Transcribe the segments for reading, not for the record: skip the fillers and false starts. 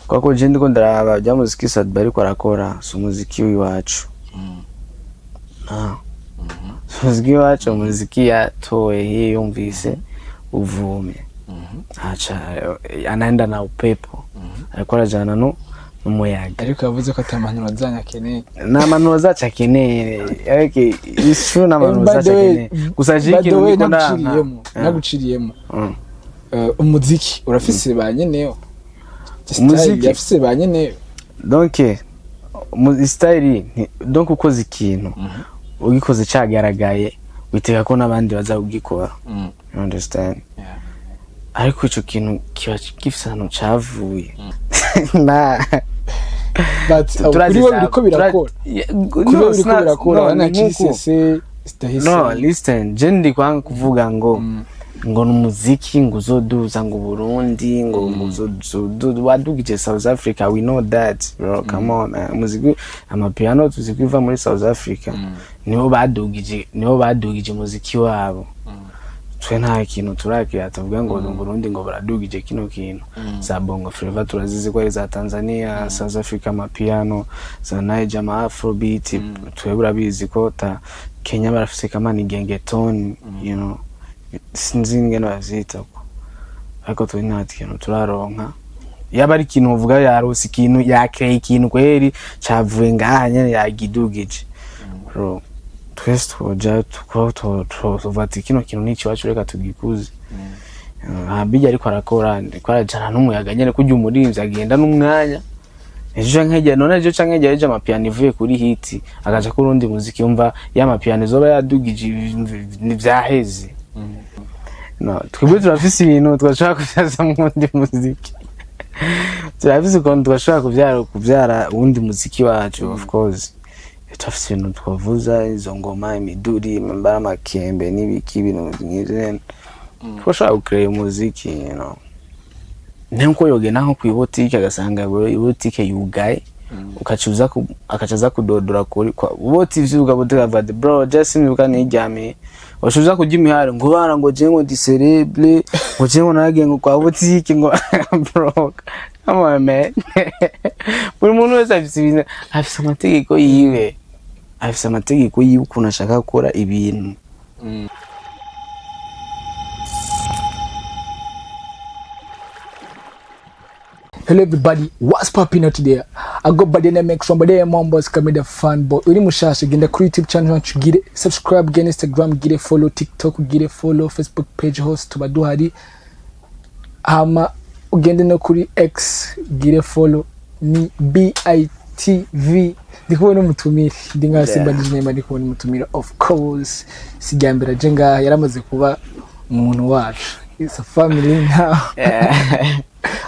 Kwako je ndiko ndaraba bya muziki Sadba ariko arakora so muziki wiwacu. Muziki wacu muziki yatoe hii yumvise uvume. Acha anaenda na upepo. Ariko arajana n'umuyaga. Ariko yavuze ko atamanuro zanyakeneye. Na manuro zacakeneye. Ariko ishu na manuro zacakeneye. Gusajiki niko naguciriyemo. Umuziki urafise banyeneyo. Umuziki yafise banyeneyo. Donc style donc ukoze ikintu ugikoze cagaragaye witeka ko nabandi bazagikora. You understand? Yeah. Ariko ico kintu kiba gifise hano cavuye. Na turazi ko birakora. Birakora na kisese stahise. No, listen, je ndi kwanga kuvuga ngo n'umuziki ngo uzoduza ngo Burundi ngo wadugije South Africa. We know that, bro. Come on, man. Muziki amapiano tuzikwiva muri South Africa. Niho badugije muziki wabo. Twe nta kintu turakira tuvuga ngo Burundi ngo baradugije kino kintu. Za Bongo Flava turazizi ko za Tanzania, South Africa amapiano, za Niger ma Afrobeat, twe burabizi ko ta Kenya barafise kama ni gengeton, you know. Sinzi ngene bazita ko. Ariko twe nta kintu turaronka. Yaba ari kintu uvuga yarose ikintu yakeye ikintu kweri cavuye ngaha nyene yagidugije. Bro, twese twoja tukuvati kino kintu n'iki wacu reka tugikuze. Habijya ariko arakora arajana n'umuyaga nyene kujya umurinzi agenda n'umwanya. Ejo nkeje none ejo canke ejo amapiano ivuye kuri hit agaja ku rundi muziki umva ya mapiano zoba yadugije ni vyaheze. No, twebwe turafise ibintu twashaka kuvyaza mu wundi muziki. Turafise ukuntu twashaka kuvyara uwundi muziki wacu, of course. Turafise ibintu twavuza izo ngoma imiduri mbara makembe n'ibiki ibintu nk'ivyo. Twashaka gukrea umuziki, you know. Nko yogena nko kwibotike agasanga ibotike yugaye akacaza kudodora kuri boti vyuga boteka vade bro just nibuka nijyame washuza kujya imihare ngo bana ngo je ngo di cerebre ngo je ngo nage ngo kwa botike ngo bro come on man. Buri muntu wese afise amategeko yiwe ukuntu ashaka gukora ibintu. Hello everybody, what's popping out today? I got by the name X from by the Mombos coming the fan boy. Uri mushasha genda kuri YouTube channel wacu gire subscribe, gire Instagram, gire follow TikTok, gire follow Facebook page host tuba duhari. Hama ugende no kuri X gire follow ni BITV. Ndikubona umutumire ndinga simba ndinema ndikubona umutumire, of course sijambira jenga yaramaze kuba umuntu wacu. It's a family now.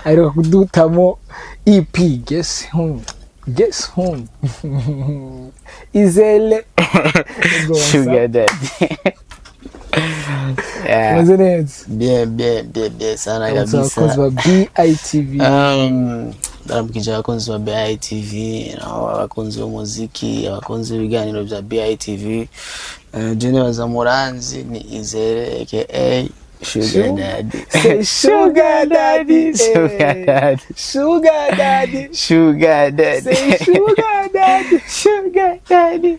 Aheruka kudutamo EP Guess Whom. Izele Sugar Daddy. Yeah. What's it? Bien sana kabisa. Kwa BITV. Ndaramukije abakunzi ba BITV, abakunzi b'umuziki, abakunzi b'ibiganiro bya BITV. Jene bazamuranzi ni Izele aka Sugar Daddy. Say Sugar Daddy. Sugar Daddy. Sugar Daddy. Sugar Daddy. Say Sugar Daddy. Sugar Daddy.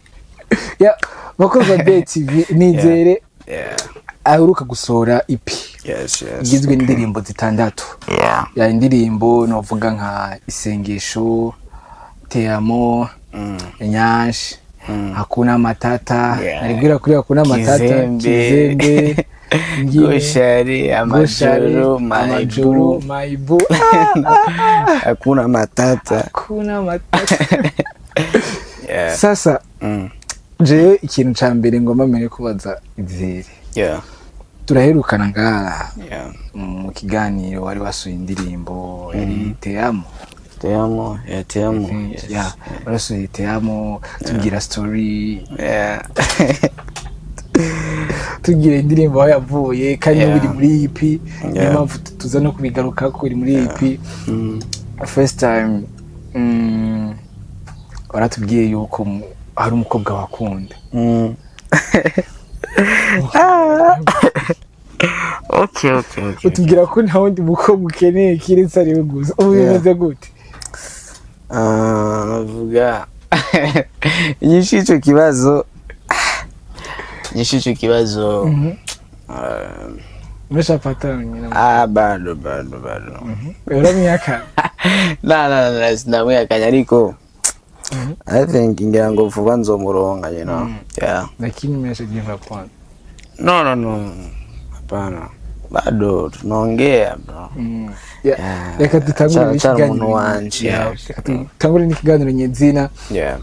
Yeah, bakozi ba BITV nizere. Yeah. Aheruka gusohora EP. Yes. Igizwe n'indirimbo zitandatu. Yeah. Ya indirimbo novuga nka Isengesho, Teamo, Nyashi, Hakuna Matata. Naribwira kuri Hakuna Matata, Kizembe. Goshari, Amajoro, Maibu. Hakuna Matata. Yeah. Sasa, je ikintu ca mbere ngomba mbere kubaza Izere. Yeah. Turaherukana ngaha. Yeah. Mu kiganiro wari wasuye indirimbo yari Teamo. Teamo. Yes. Yeah. Wasuye Teamo, tugira story. Yeah. Tugira indirimbo aho yavuye kandi biri muri EP. Niyo mpamvu tuza no kubigaruka ko iri muri EP. First time waratubwiye yuko hari umukobwa wakunda. Okay. Utubwira ko nta wundi mukobwa ukeneye kiretse ari we gusa. Ubu bimeze gute? navuga inyishu ico kibazo umeshapata nyina bado uramyaka na sinamwiyakanya ariko I think ngira ngo vuba nzomuronga you know. Yeah, lakini umesha give up on no hapana bado tunaongea bro. Yeah. Reka dutangure n'ikiganiro nyezina. Yeah.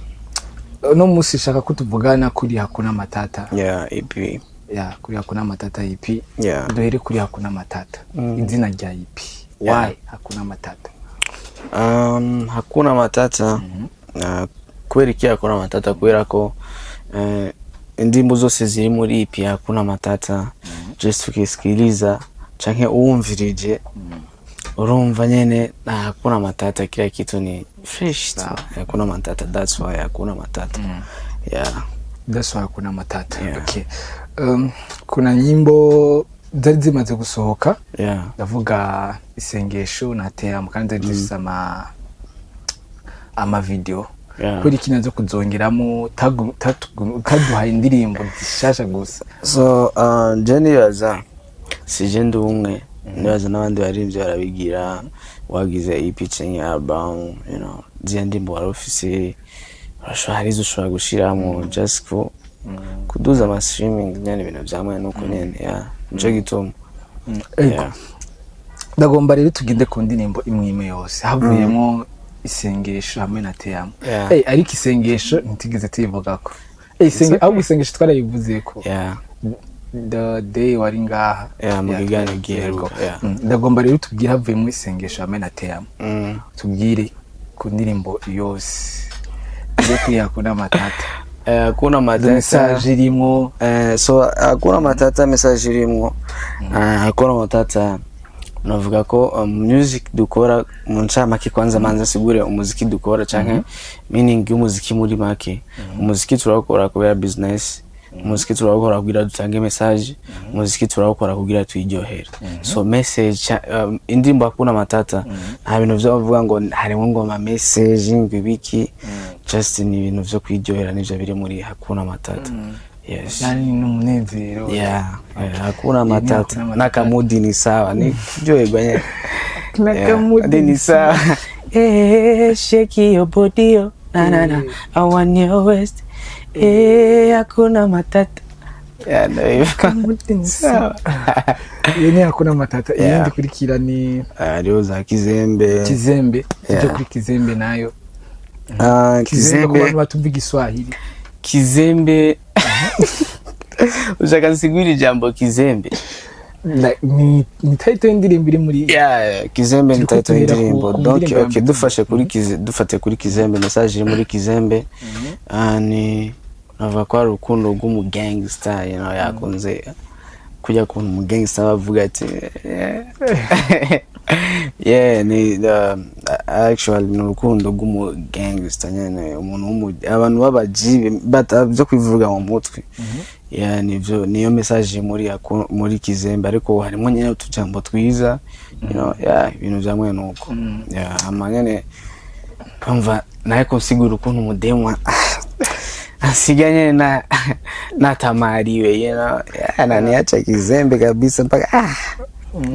No musi shaka kutuvugana kuri Hakuna Matata. Yeah, EP. Yeah, kuri Hakuna Matata EP. Yeah. Duhere kuri Hakuna Matata. Izina rya EP. Yeah. Why Hakuna Matata? Hakuna Matata. Kubera iki Hakuna Matata? Kubera ko indirimbo zose ziri muri EP Hakuna Matata just ukisikiliza canke uwumvirije urumva nyene Hakuna Matata, kila kitu ni fresh. Hakuna Matata, that's why Hakuna Matata. Yeah, that's why Hakuna Matata. Yeah. Okay. Kuna nyimbo zari zimaze gusohoka. Yeah. Ndavuga Isengesho na Team kandi zifise ama video. Yeah. Kuri kinazo kuzongeramo taduha indirimbo zishasha gusa. So Jenny yaza sije ndumwe ndaza n'abandi barivye barabigira wagize EP chenye album, you know, ziyandimbo wari ofisi urashobora ushobora gushiramo just for kuduza ama streaming nyane ibintu byamwe nuko nyene ya nico gituma. Ndagomba rero tugende ku ndirimbo imwe yose havuyemo Isengesho hamwe na Team. Ariko Isengesho ntigeze tuyivugako. Isengesho twarayivuze ko. Yeah. The day wari ngaha. Yeah, mugigane giheruka. Ndagomba rero tubwire havuyemo Isengesho hamwe na Team. Tubwire ku ndirimbo yose. Ndetse Hakuna Matata. Hakuna Matata message irimo. So Hakuna Matata message irimo. Hakuna Matata navuga ko music dukora mu ncamake kwanza manza sigure umuziki dukora canke meaning y'umuziki muri make. Umuziki turakora kubera business, umuziki turakora kugira dutange message, umuziki turakora kugira tuyiryohere. So message indirimbo Hakuna Matata nta bintu byo bavuga ngo harimo ngoma message ngibiki, just ni ibintu byo kwiryohera nivyo biri muri Hakuna Matata. Yes. Yani n'umunezero. Yeah. Hakuna Matata. Nakamudi ni sawa. Ni kuryoherwa nyene. Nakamudi ni sawa. Shake your body oh. Na. I want your waist. Hakuna Matata. Yeah, no. Nakamudi ni sawa. Yene Hakuna Matata. Yindi kurikira ni Leo za Kizembe. Tujye kuri Kizembe nayo. Kizembe ku bantu batuvuga Iswahili. Kizembe. Ushaka nsigwira ijambo Kizembe? Ni title y'indirimbo iri muri. Yeah, Kizembe ni title y'indirimbo. Donc okay, dufate kuri Kizembe, message iri muri Kizembe. Ni navuga ko ari urukundo rw'umu gangster, you know, yakunze kujya ku mu gangster bavuga ati yeah, ni actually ni urukundo rw'umu gangster nyene, umuntu abantu babajibe byo kwivuga mu mutwe. Yeah, niyo message muri Kizembe, ariko harimo nyene utujambo twiza, you know, yeah, ibintu byamwe nuko. Yeah, amanyene kumva naye konsigura ukuntu umudemwa asiganye na tamariwe, you know, ananiacha Kizembe kabisa mpaka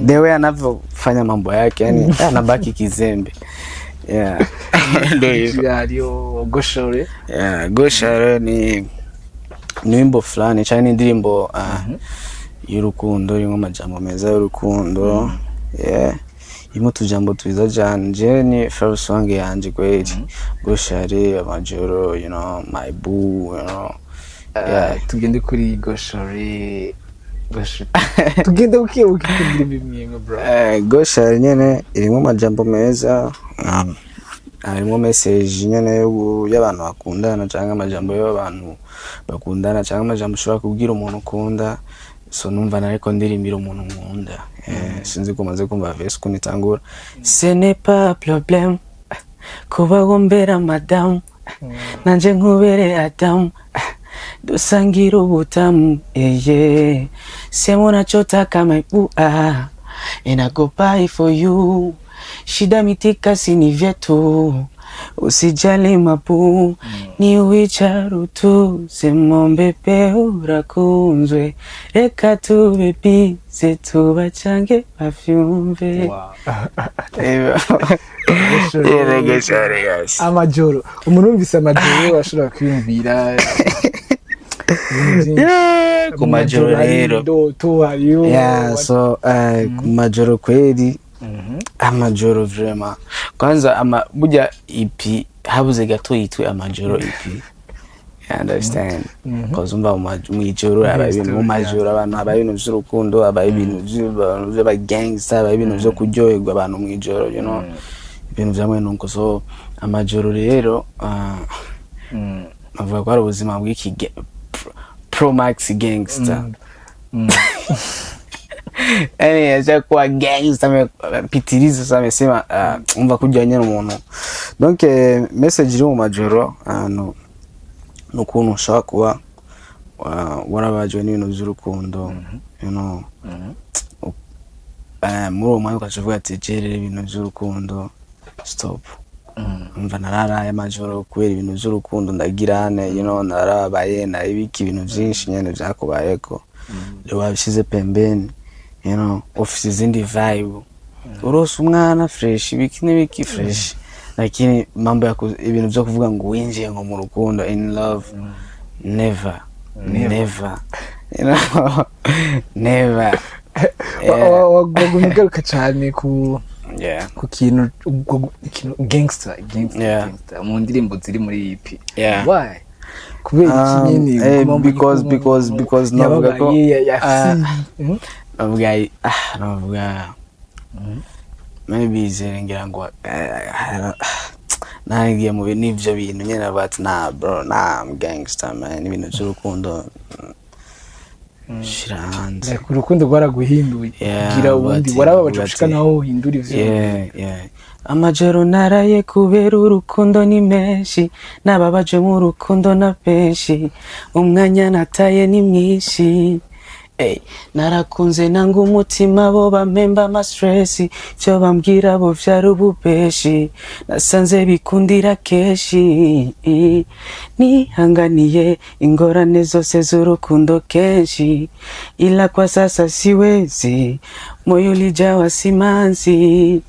dewe anavyofanya mambo yake, yani anabaki Kizembe. Yeah. Ndio Goshore. Yeah, Goshore ni wimbo fulani cyane indirimbo y'urukundo, irimo amajambo meza y'urukundo. Yeah. Irimo tujambo twiza cyane, ni first song yanje kweli. Goshore amajoro, you know, my boo, you know. Yeah, tugende kuri Goshore. Tugende ukibuka indirimbo imwe bro. Goshore nyene irimo amajambo meza. Harimo message nyene y'abantu bakundana cyangwa amajambo y'abantu bakundana cyangwa amajambo ushobora kubwira umuntu ukunda. So numva nariko ndirimbira umuntu nkunda. Sinzi ko maze kumva verse kunitangura. Ce n'est pas problème kuba gombera madame, nanje nkubere Adam, dusangira ubutamu. Sema unachotaka my boo, and I go buy for you. Shida mitika sini vyetu, usijali mapu ni wicharutuze mombe pe urakunzwe reka tube bize tubachange bavyumve. Amajoro umuntu umvise amajoro ashobora kwiyumvira ku majoro rero so ku majoro kweli amajoro vraiment kwanza burya EP habuze gato yitwe amajoro EP, you understand, because umva mu ijoro ababintu mu majoro abantu ababintu by'urukundo ababintu by'aba gangster ababintu byo kuryoherwa abantu mu ijoro, you know, ibintu byamwe nuko. So amajoro rero avuga ko ari ubuzima bw'iki Pro Max gangster. Acha kwa gangster pitiriza samesema umva kujyanye n'umuntu. Donc message iri mu majoro n'ukuntu ushaka kuba warabajwe n'ibintu by'urukundo, you know, muri uwo mwanya ukavuga ati jerere ibintu by'urukundo stop. Umva nararaye amajoro kubera ibintu by'urukundo ndagirane, you know, narabaye naribiki ibintu byinshi nyene byakubayeko rero wabishize pembeni, you know, office zindi vibe urose umwana fresh ibiki n'ibiki fresh, lakini mambo ya ibintu byo kuvuga ngo winjiye ngo mu rukundo in love never, you know, never. Wagumigaruka cyane ku kintu gangster mu ndirimbo ziri muri EP. Why? Kubera iki nyine? Because navuga ko navuga maybe ngira ngo nagiye mu n'ivyo bintu nyene but nah bro, nah I'm gangster man, ibintu by'urukundo shiranze ku rukundo rwaraguhinduye gira ubundi warababaje gushika naho uhindura ivyo. Amajoro naraye kubera urukundo ni menshi nababaje mu rukundo na penshi umwanya nataye ni mwinshi. Narakunze nanga umutima bo bamemba ama stress cyo bambwira bo vyari ububeshi nasanze bikundira keshi nihanganiye ingorane zose z'urukundo kenshi ila kwa sasa siwezi moyo ulijawa simanzi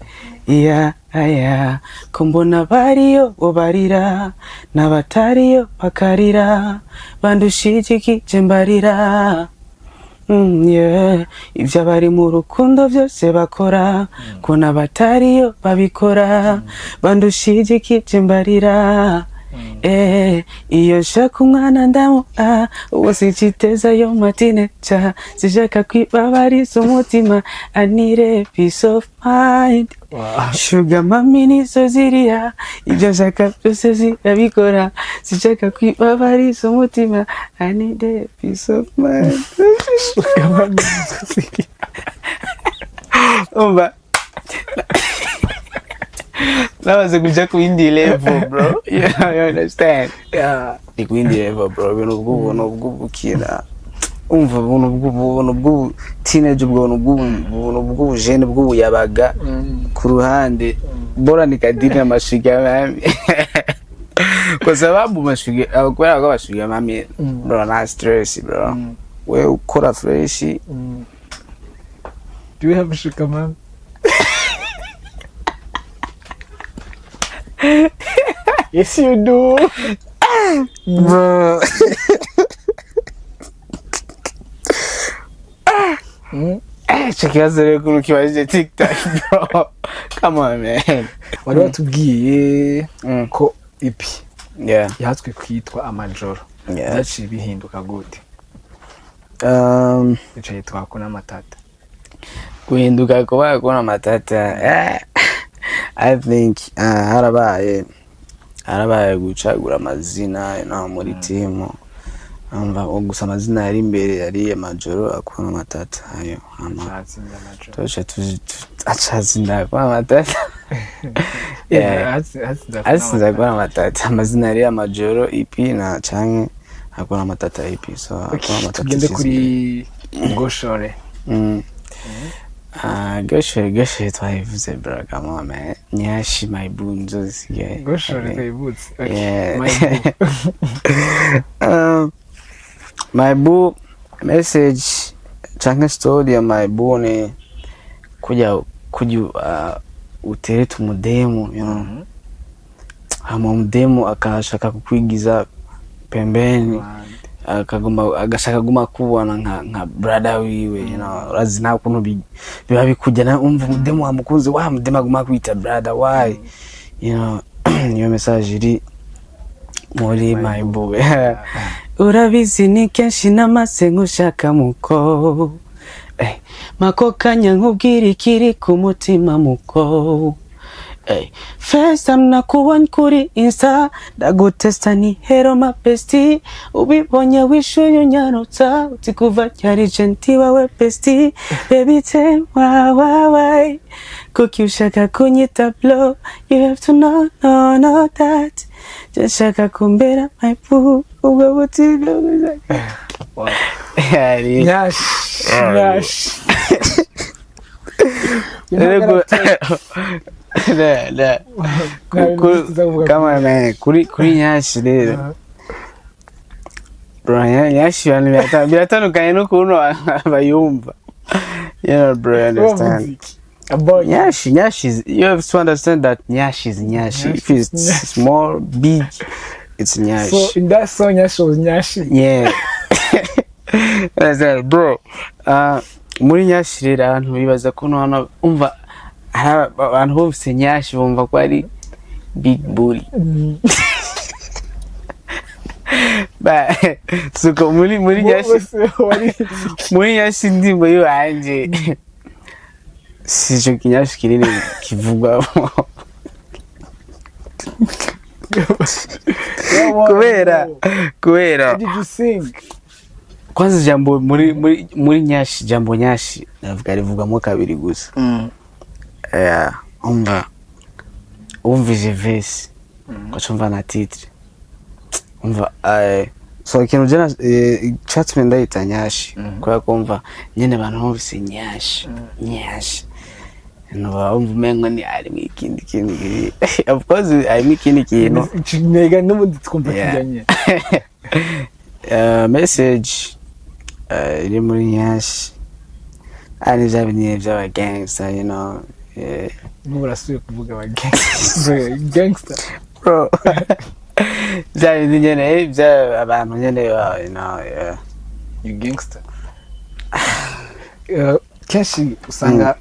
kumbona bariyo bobarira n'abatariyo bakarira bandushiki jembarira. Ibyo bari mu rukundo byose bakora kuna batariyo babikora bandushiki jembarira. Iyo shaka umwana ndamu uwo sichiteza yo matinecha sishaka kwibabariza umutima I need a peace of mind. Sugar mami nizo ziriya ibyo shaka byose zirabikora sishaka kwibabariza umutima I need a peace of mind. Sugar mami nizo ziriya umva nabaze kuja ku yindi level bro. You understand? Ni ku yindi level bro, ibintu bw'ubukira umva ubuntu bw'ubu teenage ubuntu jeune bw'ubuyabaga ku ruhande bora nikadiri amashiga mami kwa sababu mashiga kubera ko bashiga mami bro na stress bro we ukora fresh. Do you have a sugar mami? Yes you do bro. Check out the group kibaje TikTok bro. Come on man. Wari watubwiye ko EP yahatswe kwitwa amajoro zaciye bihinduka gute? Bicaye twakona matata guhinduka kuba kuna matata. I think harabaye gucagura amazina no muri timu umva gusa amazina yari imbere yari amajoro akuna matata ayo tosha achazinda kwa matata. Asinza kwa matata amazina yari amajoro EP na canke akuna matata EP. So akuna matata tugende kuri Ngoshore. Goshore twayivuze bro, come on man. Nyashi my boo nzozi yeah. Goshore twayivuze. Yeah. My boo. My boo message canke story ya my boo ni kuja utereta umudemu, you know. Hama umudemu akashaka kukwigiza pembeni. Agashaka guma kubona nka brother wiwe, you know. Urazi nta kuntu biba bikujya na umva umudemu wamukunze wa mudema guma kwita brother why, you know. Niyo message iri muri my boo. Urabizi ni kenshi namase nkushaka muko mako kanya nkubwira ikiri ku mutima muko first time nakuwa kuri Insta ndagutesta ni hero mapesti ubibonye wishuye nyarota utikuva cyari genti wawe pesti baby tell why kuki ushaka kunyita blow you have to know that jashaka kumbera my boo ubwo butiga wow yari Nyash da kama man kuri Nyashi rero bro, Nyashi abantu biratandukanye no kuno bayumva, you know bro, understand. Nyashi, you have to understand that Nyashi is Nyashi. If it's small, big, it's Nyashi. So in that song, Nyashi was Nyashi. Yeah. That's that, bro. Muri Nyashi rero abantu bibaza ko hano umva abantu bose Nyashi bumva ko ari big booty. Ba suko muri Nyashi ndimbo yo anje sijo Kinyashi kinini kivugwa kubera Did you sing? Kwanza jambo muri Nyashi, jambo Nyashi navuga rivugamo kabiri gusa. Umvije verse ko chumva na titre umva so ikintu jena chatme ndayita Nyashi kwa kumva nyene abantu bose Nyashi no umva mengo ni ari mikindi of course I mikindi kintu nega n'ubundi twumva kijanye message iri muri Nyashi ari zabinye by'aba gangster, you know. N'urasuye kuvuga aba gangster bro. Byari nyene abantu nyene, you know, you gangster. Kenshi usanga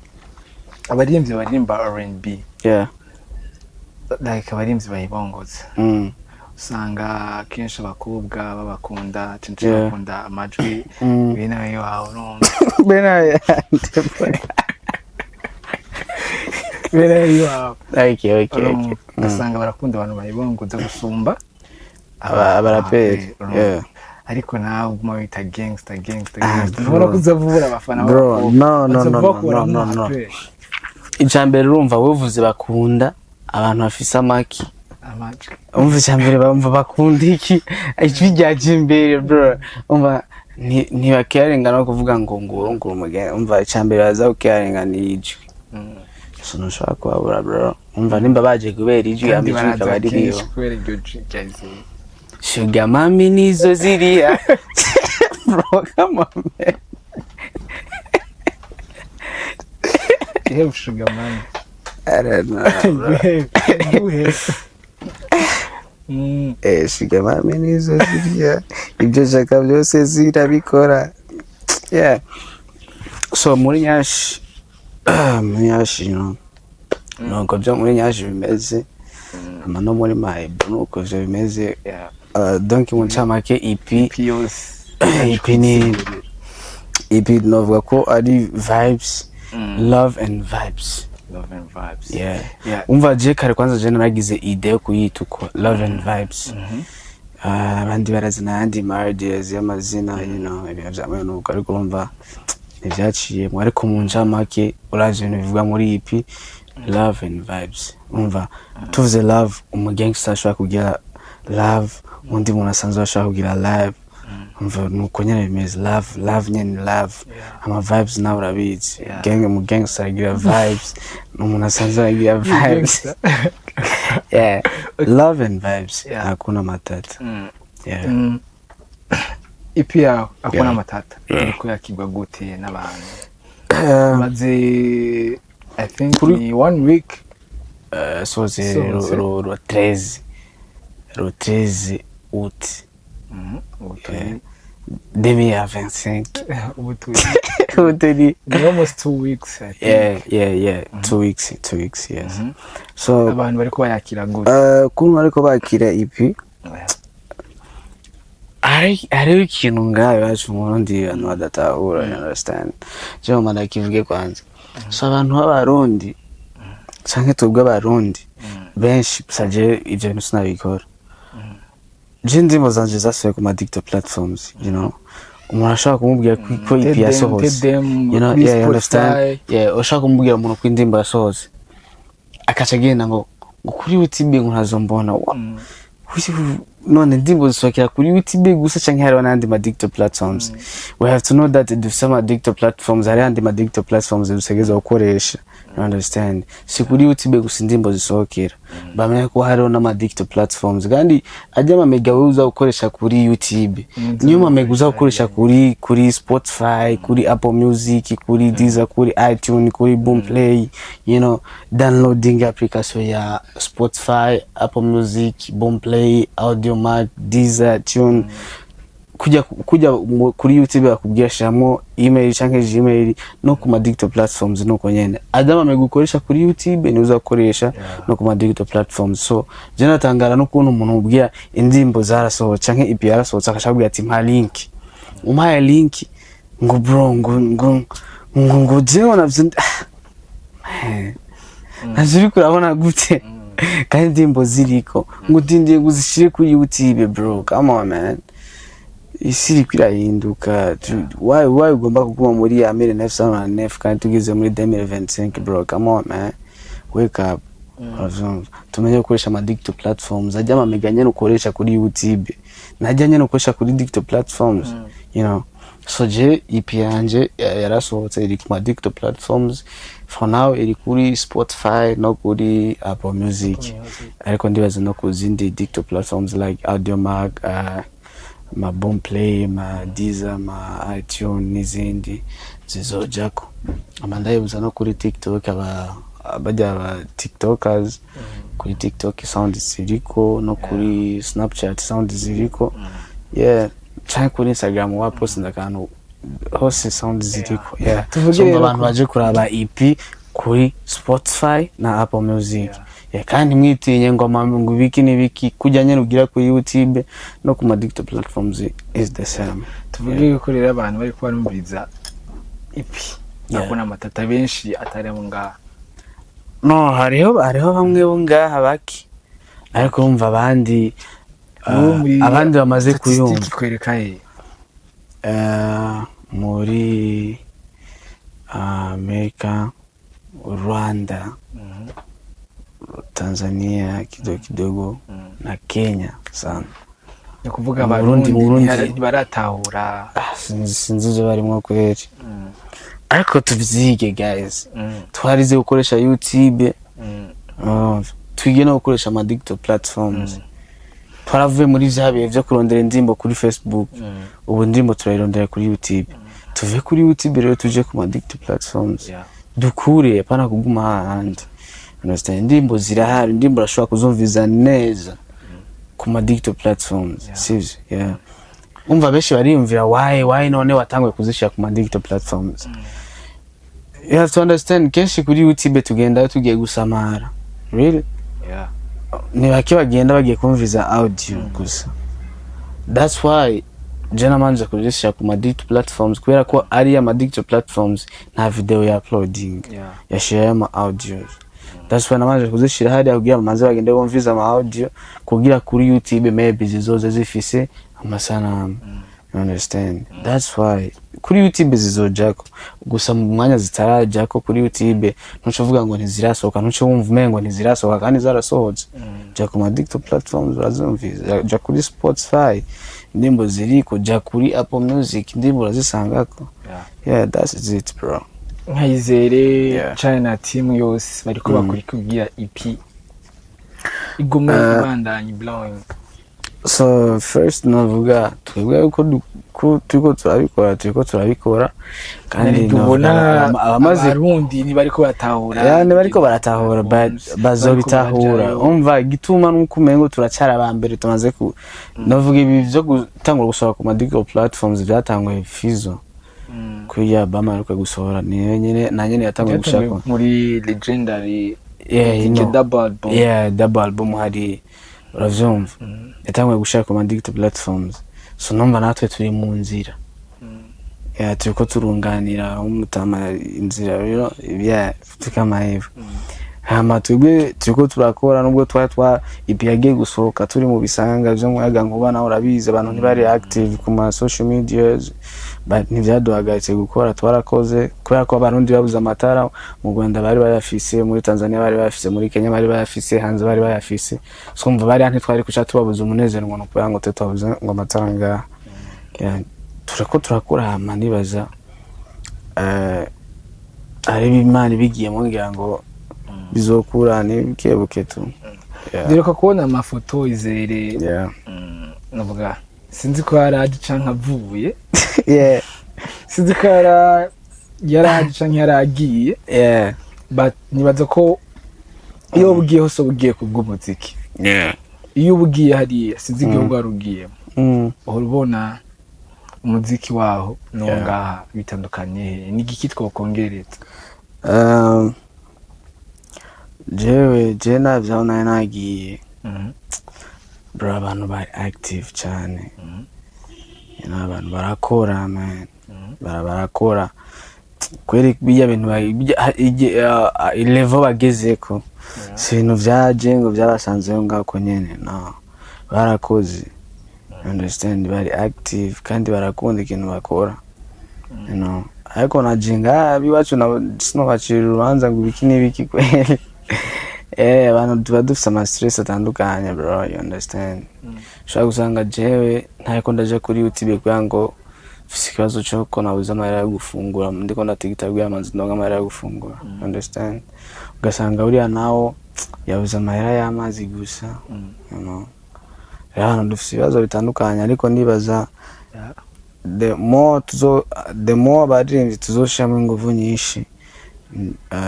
abaririmbyi barimba R&B, yeah, like abaririmbyi bayibongoza, usanga kenshi abakobwa babakunda cyane bakunda amajwi bene yo aho bene okay usanga barakunda abantu bayibongoza gusumba abaraperi, yeah. Ariko nawe uguma wita gangster ntubona kuzavura abafana bro. No. Ijambere urumva wevuze bakunda abantu bafise amaki umva ijambere bamva bakunda iki ijwi ryaje imbere bro, umva ntibakirenga no kuvuga ngo umugeni, umva ijambere baza ukirenga ni ijwi. So nushaka kubabura bro, umva nimba baje kubera ijwi amijwi kabari riyo kubera iryo jwi ryaje Sugar mami nizo ziriya bro, come on man. You have sugar mami. I don't know. You have. Sugar mami nizo ziriya ibyo shaka byose zirabikora. Yeah. So muri Nyashi, you know, nuko byo muri Nyashi bimeze, ama no muri my nuko byo bimeze. Donc mu ncamake EP novuga ko ari vibes, love and vibes. Yeah. Umva je kare kwanza je naragize idea yo kuyita uko love and vibes. Abandi barazina andi mardias y'amazina, you know, ibyo byamwe nuko ariko urumva ivyaciye mu ariko mu ncamake uraje ibintu bivuga muri EP love and vibes. Umva tuvuze love, umugangster ashobora kugira love, undi muntu asanzwe ashaka kugira live, umva nuko nyene bimeze love nyene love ama vibes nawe urabizi mu gangster agira vibes n'umuntu asanzwe agira vibes yeah love and vibes hakuna matata ipi yawe hakuna matata ariko yakigwa gute n'abantu maze I think ni 1 week so c'est le 13 août 2025 almost 2 weeks I think. yeah 2 weeks yes so abantu bariko bayakira gute kuntu bariko bakira ipi ari ikintu ngayo yacu umurundi abantu badatahura you understand je mara kivuge kwanza so abantu b'abarundi canke tubwe abarundi benshi saje ivyo bintu sinabikora je ndimo zanje zasuye ku ma digital platforms you know umuntu ashaka kumubwira ko ipi yasohotse you know yeah you understand yeah ushaka kumubwira umuntu ko indimba yasohotse akaca agenda ngo kuri YouTube ngo ntazombona none ndimbo zisokera kuri YouTube gusa canke hari n'andi ma digital platforms we have to know that the some digital platforms hari andi ma digital platforms dusegeza gukoresha you understand si kuri YouTube gusa ndimbo zisokera bamenye ko hari n'ama digital platforms kandi ajya mega uza gukoresha kuri YouTube niyo mega uza gukoresha kuri Spotify kuri Apple Music kuri Deezer kuri iTunes kuri Boomplay you know downloading application ya Spotify Apple Music Boomplay Audiomack Deezer Tune kujya kuri YouTube bakubwira shamo email canke Gmail no ku ma digital platforms nuko nyene adama megukoresha kuri YouTube ni uzakoresha no ku ma digital platforms so je natangara no kuntu umuntu ubwira indimbo zarasohoka canke EP yarasohoka akashabwira ati mpa link umpaye link ngo bro ngo jewe navyo nazuri kurabona gute kandi ndimbo ziriko ngo ndindiye guzishire kuri YouTube bro come on man isi kwirahinduka why ugomba kuguma muri ya 1909 kandi tugeze muri 2025 bro come on man wake up tumenye gukoresha ama digital platforms ajya amameganye ukoresha kuri YouTube najyanye ukoresha kuri digital platforms you know so je EP yanje yarasohotse iri ku digital platforms for now iri kuri Spotify no kuri Apple Music ariko ndibaza no ku zindi digital platforms like Audiomack ma Boomplay ma Deezer ma iTunes n'izindi zizojako amandaye buza no kuri TikTok abajya TikTokers kuri TikTok sound ziriko no kuri Snapchat sound ziriko yeah cyane kuri Instagram wa post ndakantu hose sound ziriko yeah tuvuge abantu baje kuraba EP kuri Spotify na Apple Music kandi mwitinye ngo ngo biki nibiki kujyanye rugira kuri YouTube no ku ma digital platforms is the same tuvuge gukorera abantu bari kubarumviriza ipi nakona matata benshi atari mu ngaha no hariho bamwe bo ngaha baki ariko umva abandi bamaze kuyumva kwereka muri Amerika Rwanda Tanzania kidogo na Kenya sana ni kuvuga abarundi baratahura sinzi barimo kweri ariko tuvyige guys twarize gukoresha YouTube twige no gukoresha ama digital platforms twaravuye muri vyabiye vyo kurondera indimbo kuri Facebook ubu ndimbo turayirondera kuri YouTube tuve kuri YouTube rero tuje ku ma digital platforms dukure pana kuguma handi understand ndimbo zirahari ndimbo rashobora kuzumviza neza ku ma digital platforms sivyo yeah umva beshi bariyumvira why none watangwe kuzishira ku ma digital platforms you have to understand kenshi kuri YouTube tugenda tugiye gusamara really ni bake bagenda bagiye kumviza audio gusa that's why jana manje kuzishira ku ma digital platforms kubera ko ari ya ma digital platforms nta video ya uploading ya share ma audios that's why namanje kuzishira hadi kugira amaze bagende bumviza ama audio kugira kuri YouTube maybe zizoze zifise amasanamu you understand that's why kuri YouTube zizojako gusa mu mwanya zitarajako kuri YouTube ntuco vuga ngo ntizirasohoka ntuco wumva umengo ntizirasohoka kandi zarasohotse ja ku ma digital platforms urazumviza ja kuri Spotify ndimbo ziriko ja kuri Apple Music ndimbo urazisangako yeah that's it bro nkayizere China team yose bariko bakuri kugira EP igome bandanye blowing. So first navuga twebwe uko turiko turabikora kandi tubona abamaze rundi ni bariko batahura yani bariko baratahura bazobitahura umva gituma nuko umengo turacyara abambere tumaze ku navuga ibi byo gutangura gusohora ku digital platforms byatangwe Fizo kuya bama ariko gusohora ni nyene yatanguye gushaka muri legendary double album hari uravyumva yatanguye gushaka ku digital platforms so numva natwe turi mu nzira turiko turunganira umutama inzira rero tukamayevo hama twebwe turiko turakora nubwo twa ipiage gusohoka turi mu bisanga byo muyaga nkuba naho urabize abantu ntibari active ku ma social medias but ntivyaduhagaritse gukora twarakoze kubera ko abarundi babuze amatara mu Rwanda bari bayafise muri Tanzania bari bayafise muri Kenya bari bayafise hanze bari bayafise so mva bari ante twari kuca tubabuze umunezero ngo nokubera ngo twabuze ngo amatara nga turako turakora hama nibaza ari bimana bigiye mu ngira ngo bizokura ni bikebuke tu Direka kubona amafoto izere navuga sinzi ko yaraje canka avuye sinzi ko yaraje canka yaragiye but nibaza ko iyo bugiye hose bugiye kubw'umuziki iyo bugiye hariya sinzi igihugu warugiye urubona umuziki waho nonga bitandukanye ni giki twokongereza jewe navyo nagiye bro abantu bari active cyane abantu barakora man barakora kweri biya bintu level bagezeko si ibintu vyaje ngo vyabasanzeyo ngako nyene no barakoze understand bari active kandi barakunda ikintu bakora you know ariko najinga biwacu na sinobacira urubanza ngo ibiki n'ibiki kweli abantu tuba dufite ama stress atandukanye bro you understand shaka gusanga jewe ntako ndaje kuri YouTube kugira ngo mfise ikibazo cyo ko nabuze amahera yo gufungura ndiko ndatigita bw'amanzi ndonga amahera yo gufungura understand ugasanga uriya nawo yabuze amahera y'amazi gusa you know dufise ibibazo bitandukanye ariko nibaza the more abaririmbyi tuzoshiramo ingufu nyinshi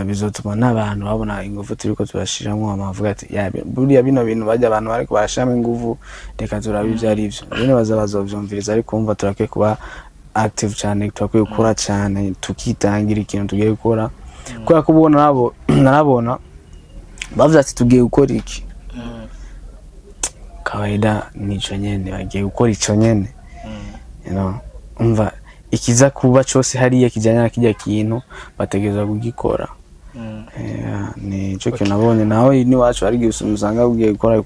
bizotuma n'abantu babona ingufu turiko turashiramo amavuga ati buriya bino bintu bajya abantu bariko barashiramo ingufu reka turabivyo ari byo bene bazovyumviriza ariko umva turake kuba active cyane turakwiye gukora cyane tukitangira ikintu tugiye gukora kubera ko ubona nabo narabona bavuze ati tugiye gukora iki kawaida nico nyene bagiye gukora ico nyene you know umva ikiza kuba cyose hariya kijyanye na kijya kintu bategeza kugikora ni cyo kintu nabonye nawe ni wacu ari gusumuzanga ugiye gukora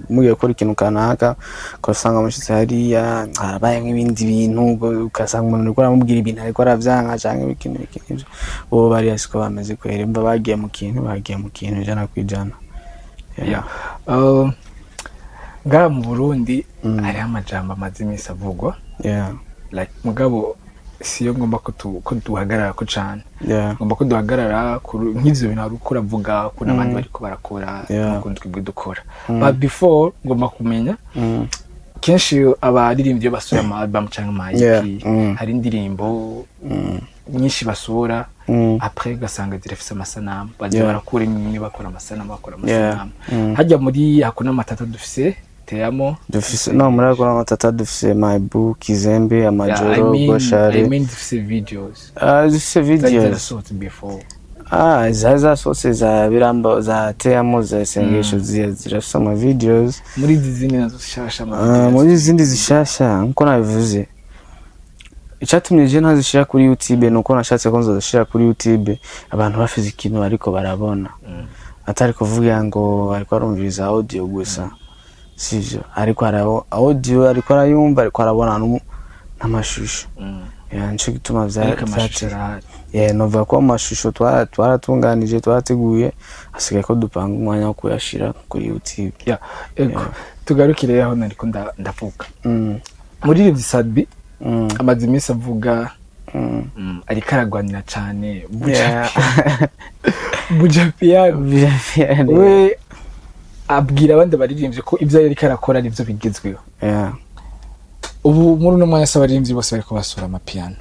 mugiye gukora ikintu kanaka kwasanga mushitse hariya harabaye nk'ibindi bintu ukasanga umuntu ukora mubwira ibintu ariko aravyanga cyangwa ikintu ibyo bo bari asiko bameze kwere mba bagiye mu kintu jana kwijana ngaha mu Burundi hari amajambo amazimisi avugwa like mugabo siyo ngomba ko duhagarara ko cyane ngomba ko duhagarara nk'ivyo bintu ari ukora vuga ko nabandi bariko barakora ko twibwe dukora but before ngomba kumenya kenshi abaririmbyi basura ama album cyangwa ama EP hari indirimbo nyinshi basura après gasanga direfise amasanamu baje barakura imwe bakora amasanamu hajya muri hakuna matata dufise Teamo dufise no murakora amatata dufise my book Kizembe amajoro Goshare dufise videos dufise videos sort before zaza sose za birambo za Teamo za sengesho zirasoma videos muri zizindi nazo zishasha muri zindi zishasha nko nabivuze icyatumye je ntazishira kuri YouTube nuko nashatse ko nzashira kuri YouTube abantu bafize ikintu ariko barabona atari kuvuga ngo ariko arumviriza audio gusa sivyo ariko araho audio ariko arayumva ariko arabona n'amashusho nico gituma ariko amashusho arahari. novuga ko amashusho twaratunganije twarateguye hasigaye ko dupanga umwanya wo kuyashira kuri YouTube. Ego tugarukire aho nariko ndavuga muri Sadbi amaze iminsi avuga ariko aragwanira cyane Buja Piano we abwira abandi baririmbye ko ibyo ariko arakora ari byo bigezweho. Ubu muri uno mwanya abaririmbyi bose bariko basura amapiano.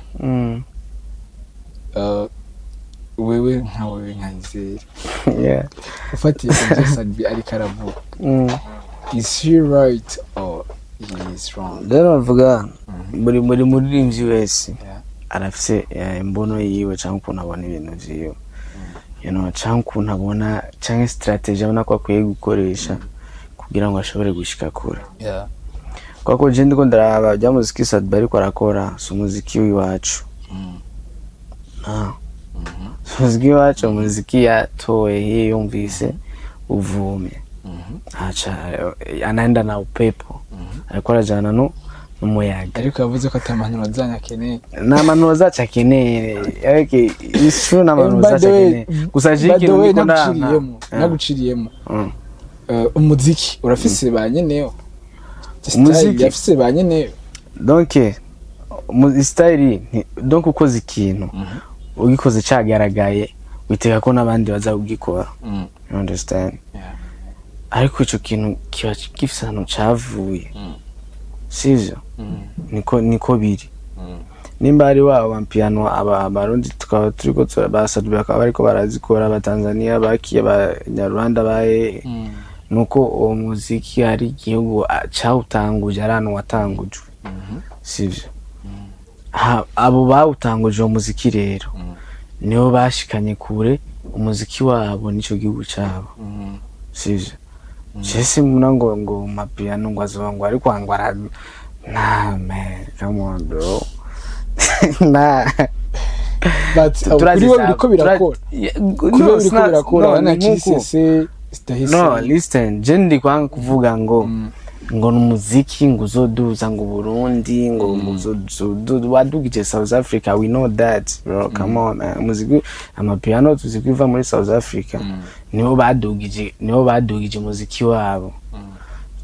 Wewe nka Izere ufatiye ibyo Sadbi ariko aravuga, is he right or he is wrong? Rero bavuga muri muririmbyi wese arafise imbono yiwe cyangwa ukuntu abona ibintu vyiwe, cyangwa ukuntu abona cyangwa strategy abona ko akwiye gukoresha kugira ngo ashobore gushika kure. Kwako je ndiko ndaraba bya muziki Sadbi ariko arakora so muziki w'iwacu. Muziki wacu muziki yatoye yiyumvise uvume. Acha anaenda na upepo. Ariko arajana n'umuyaga. Ariko yavuze ko atamanuro zanyakeneye. Namanuro zacakeneye. Ariko isu namanuro zacakeneye. Gusa jiki ndiko naguciriyemo. Umuziki urafise banyeneyo. Umuziki yafise banyeneyo. Donc style donc ukoze ikintu ugikoze cyagaragaye witeka ko nabandi bazagikora. You understand? Ariko ico kintu kiba gifise hano cavuye. Sivyo? Niko biri. Nimba ari wa piano abarundi tukaba turiko Sadbi bakaba bariko barazikora abatanzania bakiye abanyarwanda baye nuko uwo muziki ari igihugu cyawutanguje arano watangujwe. Sivyo? Abo bawutanguje uwo muziki rero nibo bashikanye kure umuziki wabo nico gihugu cyabo. Sivyo? Jesse ngo mapiano ngo azongo ariko angwara man, come on bro. But biriko birakora no listen je ndi kwanga kuvuga ngo n'umuziki ngo uzoduza ngo Burundi ngo wadugije South Africa, we know that bro, come on muziki amapiano tuzikwiva muri South Africa nibo badugije muziki wabo.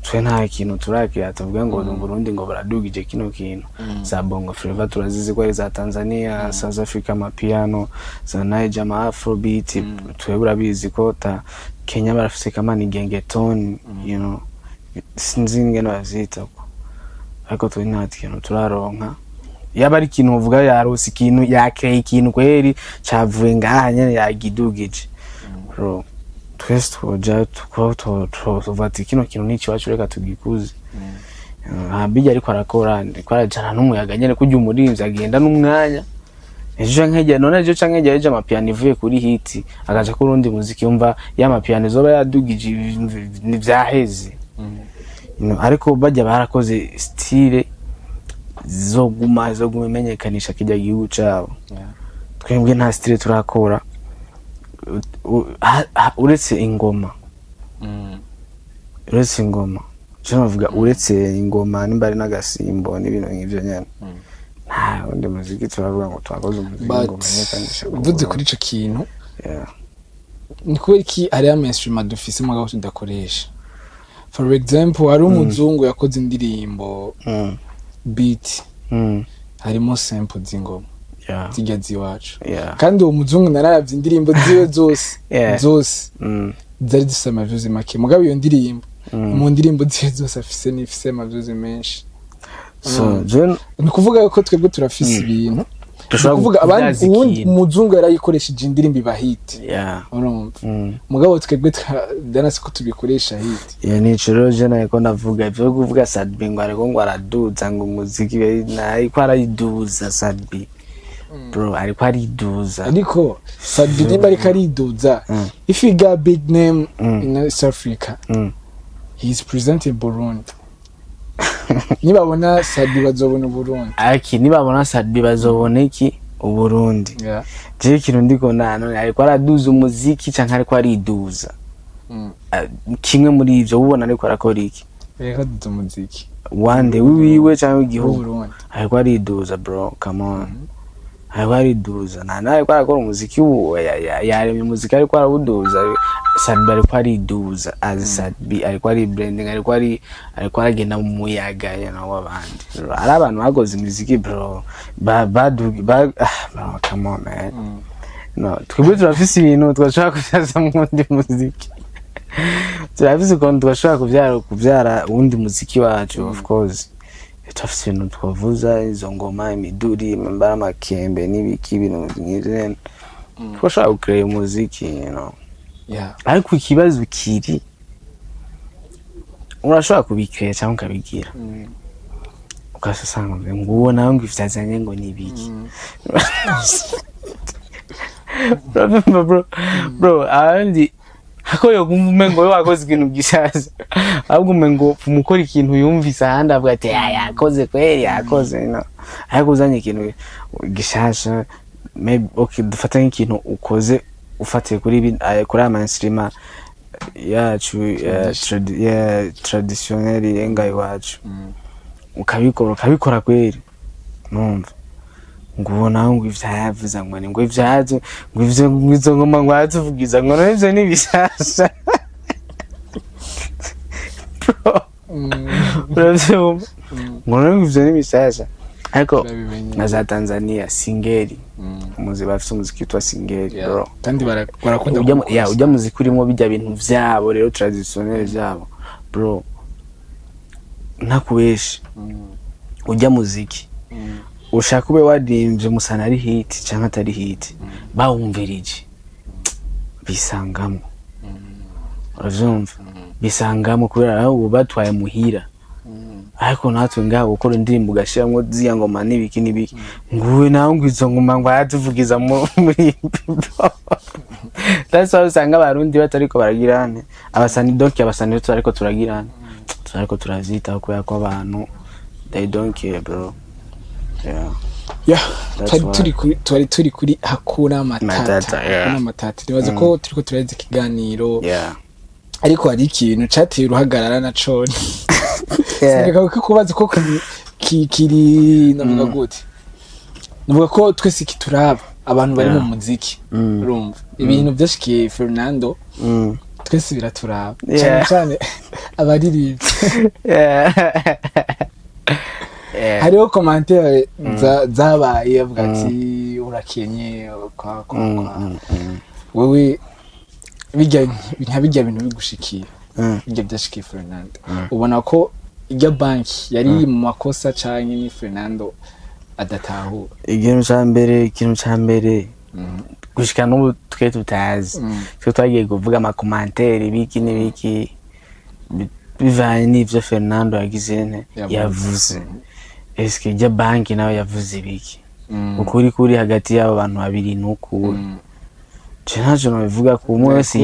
Twe nta kintu turakira tuvuga ngo Burundi ngo baradugije kino kintu za bongo flava turazizi kwa za Tanzania, South Africa amapiano za Niger ma Afrobeat twe burabizi ko Kenya barafise kama ni gengeton, you know, sinzi ngene bazita ko ariko twe nta kintu turaronka. Yaba ari kintu uvuga yarose ikintu yakeye ikintu kweri cavuye ngaha nyene yagidugije bro. Twese twoja tukuvati kino kintu n'iki wacu reka tugikuze. Bijya ariko arakora arajana n'umuyaga nyene kujya umurinzi agenda n'umwanya ejo nkeje none ejo canke ejo amapiano ivuye kuri hit agaja ku rundi muziki yumva ya mapiano zoba yadugije ni vyaheze. Ariko bajya barakoze style zoguma imenyekanisha kijya gihugu cabo. Twebwe nta style turakora uretse ingoma. Uretse ingoma je navuga uretse ingoma nimba ari n'agasimbo n'ibintu nk'ivyo nyene nta undi muziki turavuga ngo twakoze umuziki ngo umenyekanisha. Uvuze kuri ico kintu ni kubera iki ari ama-instrument dufise mu gaho tudakoresha? For example hari umuzungu yakoze indirimbo beat harimo sample z'ingoma zijya ziwacu kandi uwo muzungu nararavye indirimbo ziwe zose zari zifise amavyuzi make mugabo iyo ndirimbo mu ndirimbo ziwe zose afise amavyuzi menshi. So ni kuvuga ko twebwe turafise ibintu kuvuga abandi uwundi muzungu yarayikoresheje indirimbo iba hit. Mugabo twebwe danase ko tubikoresha hit. Nico rero je nayo ko navuga ivyo kuvuga Sadbi ngo ariko ngo araduza ngo umuziki ariko arayiduza Sadbi bro, ariko ariduza. Ariko Sadbi nimba ariko ariduza if he got big name in South Africa he is presenting Burundi. Nibabona Sadbi bazobona Burundi. Nibabona Sadbi bazobona iki Uburundi. Je kintu ndiko none ariko araduza umuziki canke ariko ariduza. Kimwe muri ivyo ubona ariko arakora iki? Reka duza umuziki. wande wiwe cyangwa igihugu ariko ariduza bro, come on. Ariko ariduza nta ariko arakora umuziki yaremye umuziki ariko arawuduza. Sadbi ariko ariduza as Sadbi ariko ari branding ariko aragenda mu muyaga w'abandi. Ari abantu bagoze imiziki bro, bro, come on man. No, twebwe turafise ibintu twashaka kubyaza mu wundi muziki. Turafise ukuntu twashaka kubyara uwundi muziki wacu, of course. Turafise ibintu twavuza, izo ngoma, imiduri, imbara, amakembe n'ibiki ibintu nk'ivyo. Twashaka gukora umuziki, you know. Yeah. Ariko ikibazo kiri urashobora kubikira cyangwa ukabigira. Ukasanga ngo nawe ngo ivyazanye ngo nibiki. Bro, andi hako yo kumengo wakoze ikintu gishaza. Ahubwo umengo umukora ikintu yumvise ahandi avuga ati yakoze kweri yakoze no. Ariko uzanye ikintu gishasha, maybe okay dufata nk'ikintu ukoze ufatiye kuri mainstream yacu traditionnel yenga iwacu. Ukabikora kweri. Numva ngubona ngo ivyavuza ngo ni ngo ivyazo ngo ivyo ngizo ngoma ngo atuvugiza ngo nivyo nibishasha. Bro, ngo ivyo nibishasha. Ariko na Tanzania Singeli umuzi bafite umuziki witwa Singeli bro, kandi barakunda ujya muziki urimo bijya bintu vyabo rero traditionnel vyabo bro, ntakubeshe ujya muziki ushaka ube wadimvye musana ari hit cyangwa atari hit bawumvirije bisangamo. Urazumva bisangamo kubera aho batwaye muhira. Ariko natwe ngaho gukora indirimbo gashiramwo ziya ngoma n'ibiki nguwe nawe ngwizo ngoma ngo yatuvugiza muri. That's why usanga abarundi batariko baragirane abasani donc abasani ariko turagirane ariko turazita kubera ko abantu they don't care bro. Yeah, turi kuri Hakuna Matata. Hakuna Matata nibaza ko turiko tureze ikiganiro. Ariko hari ikintu cateye uruhagarara na cone. Sineka ko kubaza ko kiri navuga gute. Navuga ko twese kituraba abantu bari mu muziki. Urumva ibintu byashikiye Fernando twese biraturaba cyane abaririmbyi. Hariho commentaire zabaye avuga ati urakenye kwa wewe bijya bintu bigushikiye. Bijya byashikiye Fernando ubona ko ijya banki yari mu makosa cyane ni Fernando adatahura. Ikintu ca mbere gushika n'ubu twe tutazi twe twagiye kuvuga ama commentaire biki n'ibiki bivanye n'ivyo Fernando yagize yavuze. Eske ijya banki nawe yavuze biki ukuri hagati y'abo bantu babiri n'ukuri. Cyaje no bivuga ko umwe wese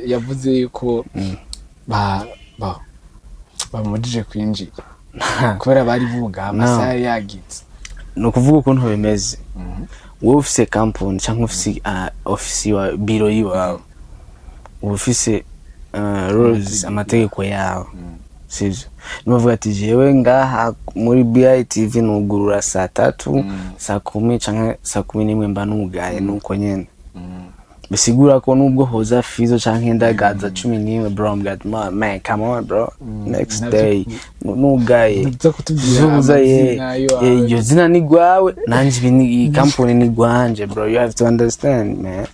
yavuze yuko bamujije kwinjira kubera bari vuga amasaha yagize. No kuvuga ukuntu bimeze wowe ufise company cyangwa ufise office wa biro yiwawe ufise rules amategeko yawe sivyo. Nuvuga ati jewe ngaha muri BITV nugurura 3:00 10:00 cyangwa 11:00 mba nugaye nuko nyene. Bisigura ko nubwo hoza fizo canke indagaza 11 bro man come on bro next day nugaye zuza yo zina ni gwawe nanje bini company ni gwanje bro. You have to understand man.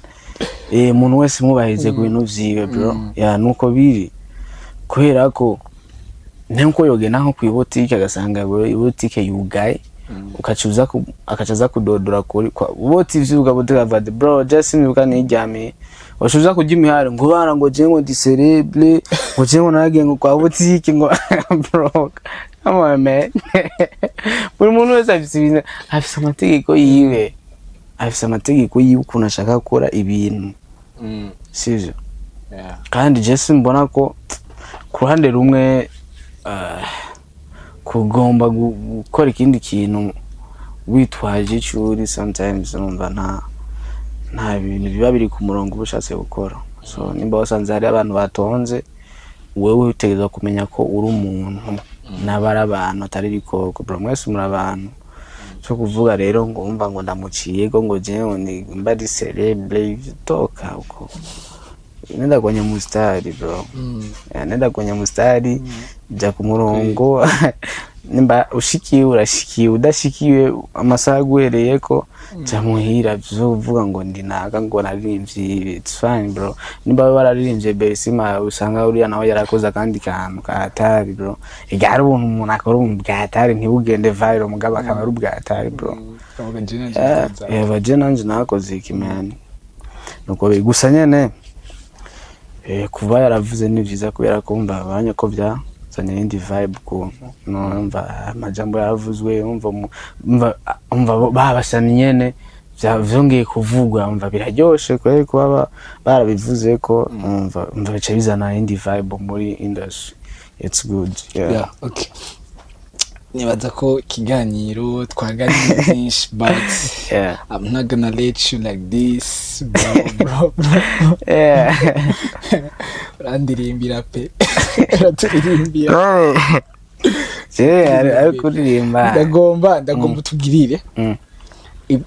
Umuntu wese mubaheze ku bintu vyiwe bro. Nuko biri kubera ko nko yogena nko kwibotike agasanga ibotike yugaye akacaza kudodora kuri boti vyuga boteka vade bro just nibuka nijyame washuza kujya imiharo ngo bana ngo je ngo dicereble ngo je ngo nage ngo kwa botike ngo bro come on man. Buri muntu wese afise amategeko yiwe ukuntu ashaka gukora ibintu sivyo. Kandi je mbona ko ku ruhande rumwe kugomba gukora ikindi kintu witwaje cyuri sometimes numva nta bintu biba biri ku murongo ubushatse gukora. So nimba wasanze hari abantu batonze wewe utegeza kumenya ko uri umuntu n'abari abantu atari ibikoko bro, mwese muri abantu. Cyo kuvuga rero ngo umva ngo ndamuciye ngo jewe ni mbari celebre toka uko nenda kwenye mustari bro. Nenda kwenye mustari ja ku murongo nimba ushikiwe urashikiwe, udashikiwe amasaha guhereye ko ja muhira byo uvuga ngo ndinaga ngo naririmbye. It's fine bro, nimba bararirimbye Besima usanga uriya nawe yarakoza kandi kantu katari bro. Igari umuntu akora ubwatari ntibugende viral mugaba akaba ari ubwatari bro. Vagina nje nakoze ikimani nuko bigusa nyene kuba yaravuze ni byiza kubera ko umva abanya ko bya zanye indi vibe ko numva amajambo yaravuzwe umva babashanye nyene byongeye kuvugwa umva biraryoshe kwere kuba barabivuze ko umva bice bizana indi vibe muri industry. It's good. Yeah, okay. Nibaza ko kiganiro twaganiriye byinshi but yeah, I'm not gonna let you like this bro. yeah. Urandirimbira pe. Urandirimbira. Ari kuririmba. Ndagomba tugirire.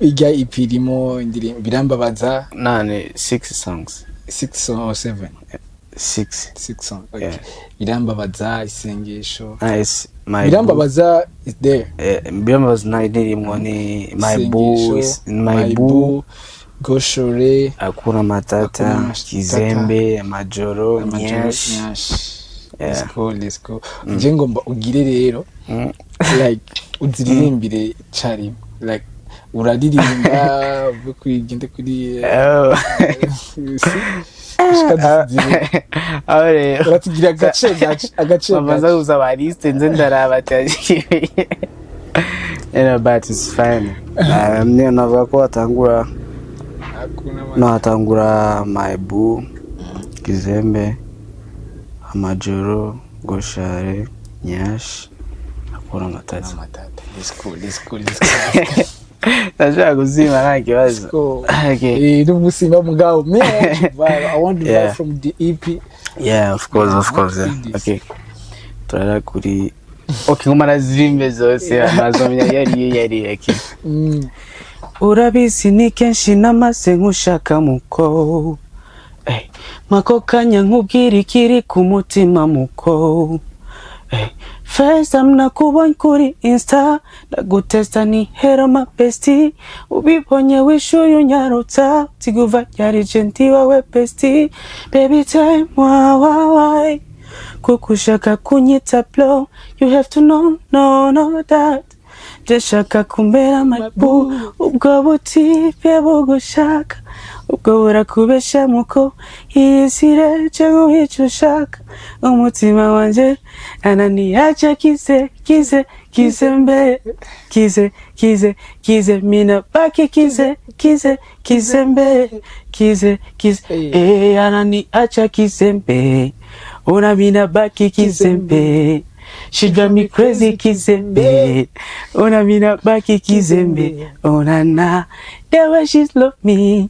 Ijya ipirimo indirimbo birambabaza. Nane 6 songs. 6 or 7. 6 songs. Okay. Birambabaza isengesho. Nice. Birambabaza is there. Birambabaza na indirimbo ni my boo Goshore, Akuna Matata, Kizembe, Majoro, Nyash. Yeah. Let's go. Ngomba ugire rero like uziririmbire cyari like uradirimba kwigende kuri Aure uratugira agace bamaza gusaba liste nze ndaraba cyane. But it's fine. Navuga ko atangura my boo, Kizembe, Amajoro, Goshare, Nyash, Akuna Matata. Let's go. Najua kuzima na kibazo. Okay. Nubusima mugao. I want to buy from the EP. Yeah, of course. Yeah. Okay. Turara kuri okay ngoma nazimbe zose amazomya yari yake. Urabizi ni kenshi namase nkushaka muko. Makokanya nkubwira ikiri ku mutima muko. First I'm nakubonye kuri Insta ndagutesta ni hero my bestie ubibonye wishuye unyarutsa tiguva yari genti wawe bestie baby time why kukushaka kunyita blow you have to know that jeshaka kumbera my boo ubwo butipe bugushaka ubwo burakubesha muko yizire cyo wicushaka umutima wanje ananiacha kizembe mina baki kizembe ananiacha kizembe una mina baki kizembe she drive me crazy kizembe una mina baki kizembe una na the way she love me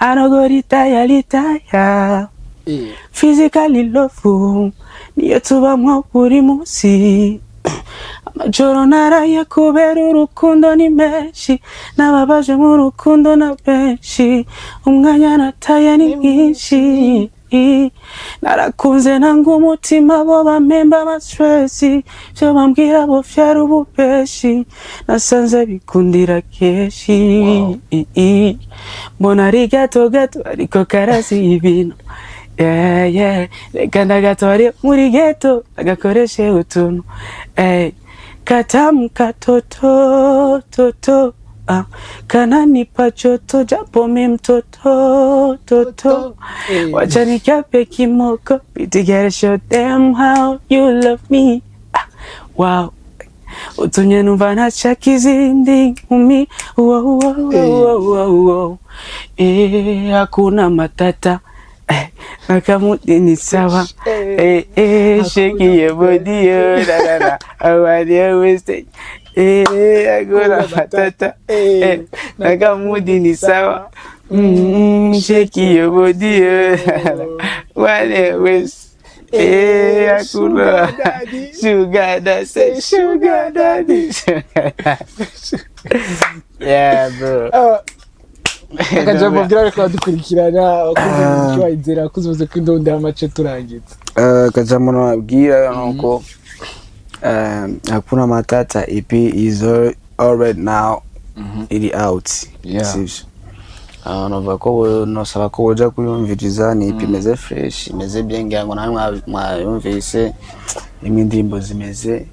I don't go retire physically love niyo tuba buri munsi amajoro naraye kubera urukundo ni menshi nababaje mu rukundo na benshi umwanya nataye ni mwinshi narakunze nanga umutima bo bamemba ama stress byo bambwira bo fyara ubupeshi nasanze bikundira keshi mbona ari gato ariko karasi ibintu yeah reka ndagatore muri ghetto agakoreshe utuntu katamka toto kananipa choto japo mimi mtoto wacha nikape kimoko be together show them how you love me wow utumye numva nacha kizindi umi wow hakuna matata Nakamudi ni sawa shake your body la I want you wasted agora matata Nakamudi ni sawa shake your body wale west hakuna sugar daddy, say sugar daddy. Yeah, bro. Akajambo bwira ko dukurikirana abakozi b'Izere kuzuza kw'indonda y'amace turangiza. Akajambo nabwira nuko hakuna matata EP is already now it out. Yeah. Nova ko nosaba ko boja kuyumviriza ni EP imeze fresh, imeze bien ngango namwe mwayumvise imindimbo zimeze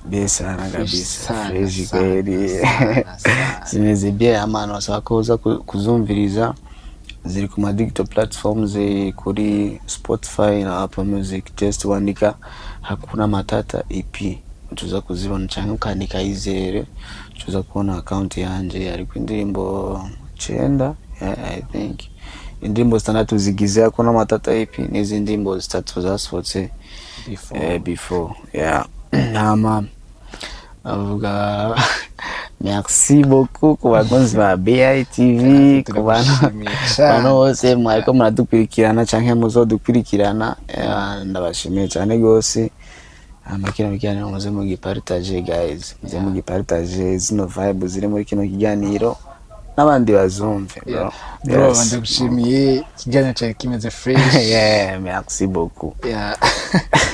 besana kabisa fresh kweli. Zimeze bien amano nosaba ko boza kuzumviriza ziri ku digital platforms kuri Spotify na Apple Music, just wandika hakuna matata EP tuza kuzibona cyangwa ukandika Izere tuza kubona account yanje ari ku indirimbo 9. I think indirimbo standatu zigize hakuna matata EP n'izi ndirimbo zitatu zasohotse before. Yeah. Nama avuga merci beaucoup ku bakunzi ba BITV, ku bantu bose mwariko muradukurikirana canke muzodukurikirana, ndabashimiye cyane gose. Amakina mikana muze mugipartage guys, muze mugipartage zino vibe ziri muri kino kiganiro n'abandi bazumve, bro. Bro, ndagushimiye kiganiro cyane kimeze fresh. Yeah, merci beaucoup. Yeah.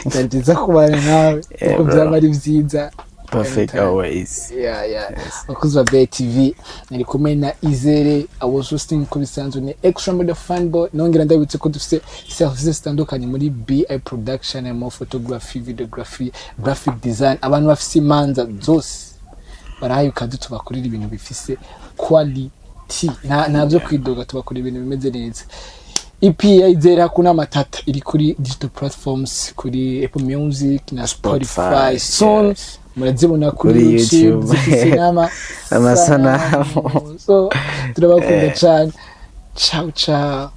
Ndagize kubana nawe uko byaba ari byiza. Perfect always. Yeah. Abakozi ba BITV nari kumwe na Izere, I was hosting ko bisanzwe ni Extra Media Fanboy. Nongera ndabitse ko dufite services zitandukanye muri BI production, mo photography, videography, graphic design. Abantu bafise imanza zose barahayuka tubakorera ibintu bifise quality, ntabyo kwidoga, tubakorera ibintu bimeze neza. EP ya Izere hakuna matata iri kuri digital platforms, kuri Apple Music na Spotify. Soon murazibona kuri YouTube zifise n'amasanamu. So turabakunda cyane. Ciao.